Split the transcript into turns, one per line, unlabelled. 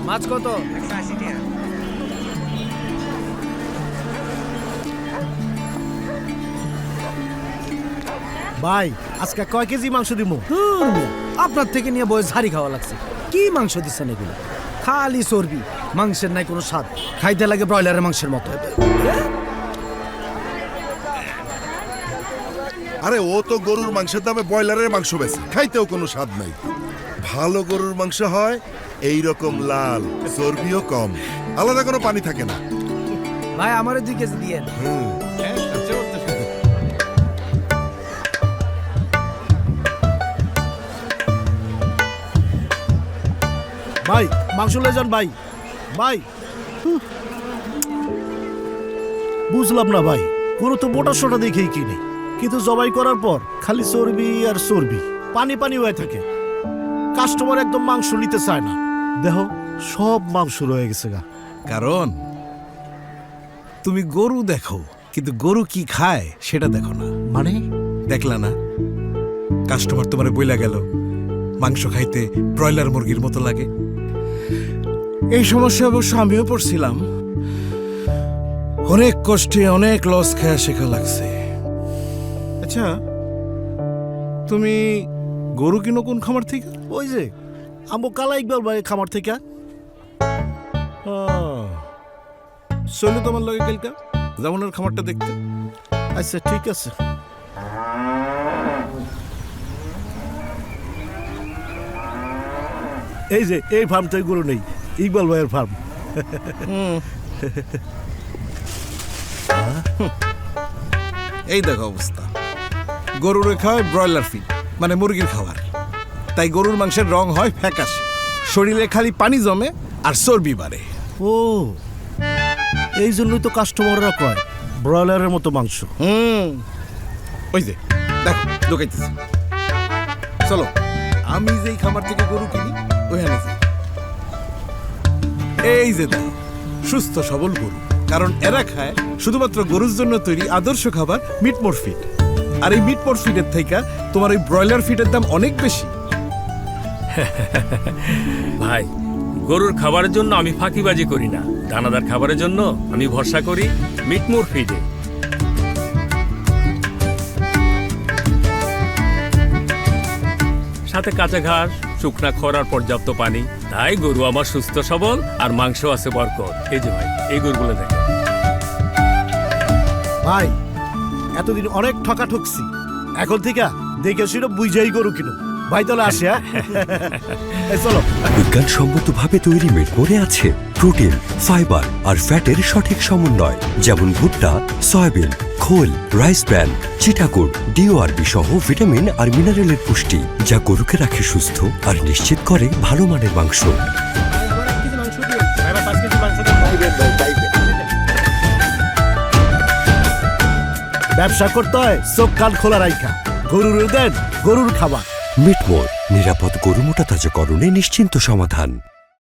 মাছ কত?
ভাই আজকে কয় কেজি মাংস দিব?
আপনার থেকে নিয়ে বয়স হাড়ি খাওয়া লাগছে। কি মাংস দিচ্ছেন এগুলো? খালি চর্বি, মাংসের নাই কোনো স্বাদ, খাইতে লাগে ব্রয়লারের মাংসের মতো।
আরে ও তো গরুর মাংসের দামে ব্রয়লারের মাংস বেচে, খাইতেও কোনো স্বাদ নাই। ভালো গরুর মাংস হয় এই রকম লাল, চর্বিও কম, আলাদা কোনো পানি থাকে না।
ভাই আমারে 2 কেজি দিয়েন।
ভাই মাংস লয়ে যান ভাই। ভাই বুঝলাম না ভাই, গরু তো মোটা সোটা দেখেই কিনে, কিন্তু জবাই করার পর খালি চর্বি আর চর্বি, পানি পানি হয়ে থাকে। কাস্টমার একদম মাংস নিতে চায় না। দেখো সব মাংস রয়ে গেছে গা।
কারণ তুমি গরু দেখো, কিন্তু গরু কি খায় সেটা দেখো না।
মানে
দেখলা না, কাস্টমার তোমারে বইলা গেল মাংস খাইতে ব্রয়লার মুরগির মতো লাগে। এই সমস্যা অবশ্য আমিও পড়ছিলাম, অনেক কষ্টে অনেক লস খায়া শেখা লাগছে। আচ্ছা, তুমি গরু কিনো কোন খামার থেকে?
ওই যে আমো কালা ইকবাল ভাই খামার থেকে।
চলো তোমার লগে কালকা জামুনের খামারটা দেখতে।
আচ্ছা ঠিক আছে। এই যে এই ফার্মটাই গরু নেই, ইকবাল ভাইয়ের ফার্ম।
এই দেখো অবস্থা, গরুরে খাওয়ায় ব্রয়লার ফিড, মানে মুরগির খাবার। তাই গরুর মাংসের রং হয় ফ্যাকাশে, শরীরে খালি পানি জমে আর চর্বি বাড়ে।
ও এই জন্যই তো কাস্টমাররা কয় ব্রয়লারের মতো মাংস।
ওই যে দেখো দোকাইতেছি, চলো আমি যেই খামার থেকে গরু কিনি ওইখানে যাই। এই যে দেখো সুস্থ সবল গরু, কারণ এরা খায় শুধুমাত্র গরুর জন্য তৈরি আদর্শ খাবার মিটমোর ফিড। আর এই মিটমোর ফিডের থেকে তোমার এই ব্রয়লার ফিডের দাম অনেক বেশি।
ভাই, গরুর খাবারের জন্য আমি ফাঁকিবাজি করি না, দানাদার খাবারের জন্য আমি ভরসা করি মিটমোর ফিডে। সাথে কাঁচা ঘাস, শুকনা খড় আর পর্যাপ্ত পানি। তাই গরু আমার সুস্থ সবল আর মাংস আছে বরকত। এই যে ভাই, এই গরুগুলো দেখেন।
ভাই এতদিন অনেক ঠকা ঠকছি, এখন থেকে দেখে শুনে বুঝাই গরু কিনো। ভাই তাহলে আসে। হ্যাঁ চলো।
বিজ্ঞানসম্মতভাবে তৈরি মিটমোরে আছে প্রোটিন, ফাইবার আর ফ্যাটের সঠিক সমন্বয়, যেমন ভুট্টা, সয়াবিন, খোল, রাইস ব্র্যান, চিটাগুড়, ডিওআরবি সহ ভিটামিন আর মিনারেলের পুষ্টি, যা গরুকে রাখে সুস্থ আর নিশ্চিত করে ভালো মানের মাংস।
ব্যবসা করতে হয় চোখ কান খোলা রাইখা। গরুর দেন গরুর খাবার।
মিটমোর, নিরাপদ গরু মোটা তাজাকরণে নিশ্চিন্ত সমাধান।